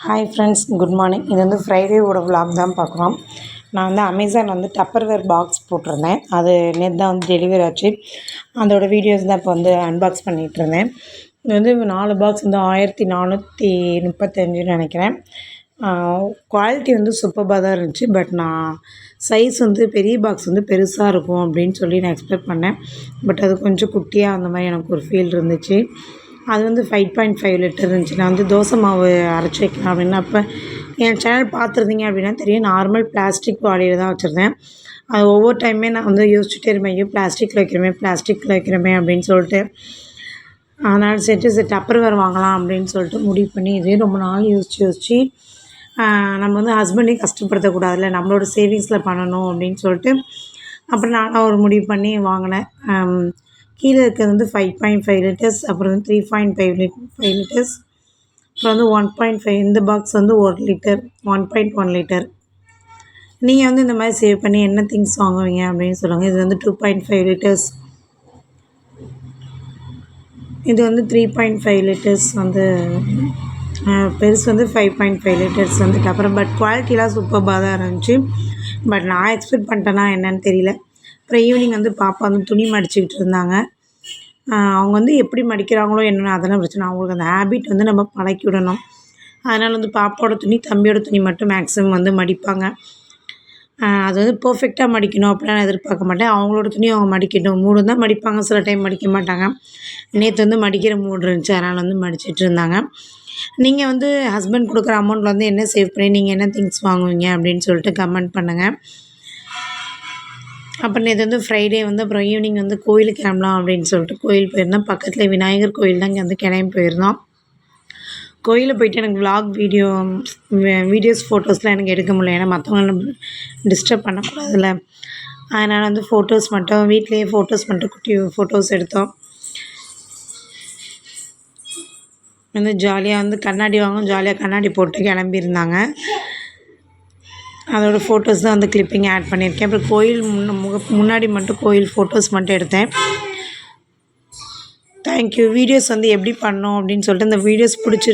Hi friends, good morning. இது வந்து ஃப்ரைடேவோட vlog தான் பார்க்குறோம். நான் வந்து அமேசான் வந்து டப்பர்வேர் பாக்ஸ் போட்டிருந்தேன். அது நேற்று தான் வந்து டெலிவரி ஆச்சு. அதோடய வீடியோஸ் தான் இப்போ வந்து அன்பாக்ஸ் பண்ணிகிட்ருந்தேன். இது வந்து 4 பாக்ஸ் வந்து 1435 நினைக்கிறேன். குவாலிட்டி வந்து சூப்பராக தான் இருந்துச்சு. பட் நான் சைஸ் வந்து பெரிய பாக்ஸ் வந்து பெருசாக இருக்கும் அப்படின்னு சொல்லி நான் எக்ஸ்பெக்ட் பண்ணேன். பட் அது கொஞ்சம் குட்டியாக அந்த மாதிரி எனக்கு ஒரு ஃபீல் இருந்துச்சு. அது வந்து 5.5 லிட்டர் இருந்துச்சு. நான் வந்து தோசை மாவு அரைச்சி வைக்கலாம் அப்படின்னா, அப்போ என் சேனல் பார்த்துருந்தீங்க அப்படின்னா தெரியும், நார்மல் பிளாஸ்டிக் பாடியில் தான் வச்சுருந்தேன். அது ஒவ்வொரு டைமே நான் வந்து யோசிச்சுட்டே இருப்பேன், ஐயோ பிளாஸ்டிக்கில் வைக்கிறோமே அப்படின்னு சொல்லிட்டு. அதனால் சரி டப்பர்வேர் வாங்கலாம் அப்படின்னு சொல்லிட்டு முடிவு பண்ணி இதே ரொம்ப நாள் யோசித்து நம்ம வந்து ஹஸ்பண்டையும் கஷ்டப்படுத்தக்கூடாதுல்ல, நம்மளோட சேவிங்ஸில் பண்ணணும் அப்படின்னு சொல்லிட்டு அப்புறம் நானும் ஒரு முடிவு பண்ணி வாங்கினேன். கீழே இருக்கிறது வந்து 5.5 லிட்டர்ஸ், அப்புறம் வந்து 3.5 லிட்டர்ஸ், அப்புறம் வந்து 1.5. இந்த பாக்ஸ் வந்து 1 லிட்டர், 1.1 லிட்டர். நீங்கள் வந்து இந்த மாதிரி சேவ் பண்ணி என்ன திங்ஸ் வாங்குவீங்க அப்படின்னு சொல்லுங்கள். இது வந்து 2.5 லிட்டர்ஸ், இது வந்து 3.5 லிட்டர்ஸ் வந்து பெருசு வந்து 5.5 லிட்டர்ஸ் வந்துட்டு. அப்புறம் பட் குவாலிட்டிலாம் சூப்பராக தான் இருந்துச்சு. பட் நான் எக்ஸ்பெக்ட் பண்ணிட்டேன்னா என்னன்னு தெரியல. அப்புறம் ஈவினிங் வந்து பாப்பா வந்து துணி மடிச்சுக்கிட்டு இருந்தாங்க. அவங்க வந்து எப்படி மடிக்கிறாங்களோ என்னென்ன அதெல்லாம் பிரச்சனை, அவங்களுக்கு அந்த ஹேபிட் வந்து நம்ம பழக்கி விடணும். அதனால் வந்து பாப்பாவோட துணி தம்பியோட துணி மட்டும் மேக்ஸிமம் வந்து மடிப்பாங்க. அது வந்து பர்ஃபெக்டாக மடிக்கணும் அப்படிலாம் நான் எதிர்பார்க்க மாட்டேன். அவங்களோட துணி அவங்க மடிக்கட்டும், மூடு தான் மடிப்பாங்க, சில டைம் மடிக்க மாட்டாங்க. நேற்று வந்து மடிக்கிற மூடு இருந்துச்சு, அதனால் வந்து மடிச்சிட்டு இருந்தாங்க. நீங்கள் வந்து ஹஸ்பண்ட் கொடுக்குற அமௌண்ட்டில் வந்து என்ன சேவ் பண்ணி நீங்கள் என்ன திங்ஸ் வாங்குவீங்க அப்படின்னு சொல்லிட்டு கமெண்ட் பண்ணுங்கள். அப்புறம் நேற்று வந்து ஃப்ரைடே வந்து அப்புறம் ஈவினிங் வந்து கோயிலுக்கு கிளம்பலாம் அப்படின்னு சொல்லிட்டு கோயில் போயிருந்தோம். பக்கத்தில் விநாயகர் கோயில் தான், இங்கே வந்து கிளம்பி போயிருந்தோம். கோயிலில் போயிட்டு எனக்கு வீடியோஸ் ஃபோட்டோஸ்லாம் எனக்கு எடுக்க முடியல, ஏன்னா மற்றவங்கள டிஸ்டர்ப் பண்ணக்கூடாதுல்ல. அதனால் வந்து ஃபோட்டோஸ் மட்டும் வீட்லேயே ஃபோட்டோஸ் மட்டும் குட்டி ஃபோட்டோஸ் எடுத்தோம். வந்து ஜாலியாக வந்து கண்ணாடி வாங்கும், ஜாலியாக கண்ணாடி போட்டு கிளம்பியிருந்தாங்க. அதோடய ஃபோட்டோஸ் தான் வந்து கிளிப்பிங் ஆட் பண்ணியிருக்கேன். அப்புறம் கோயில் முன்னாடி மட்டும் கோயில் ஃபோட்டோஸ் மட்டும் எடுத்தேன். தேங்க்யூ. வீடியோஸ் வந்து எப்படி பண்ணோம் அப்படின்னு சொல்லிட்டு, இந்த வீடியோஸ் பிடிச்சிருந்து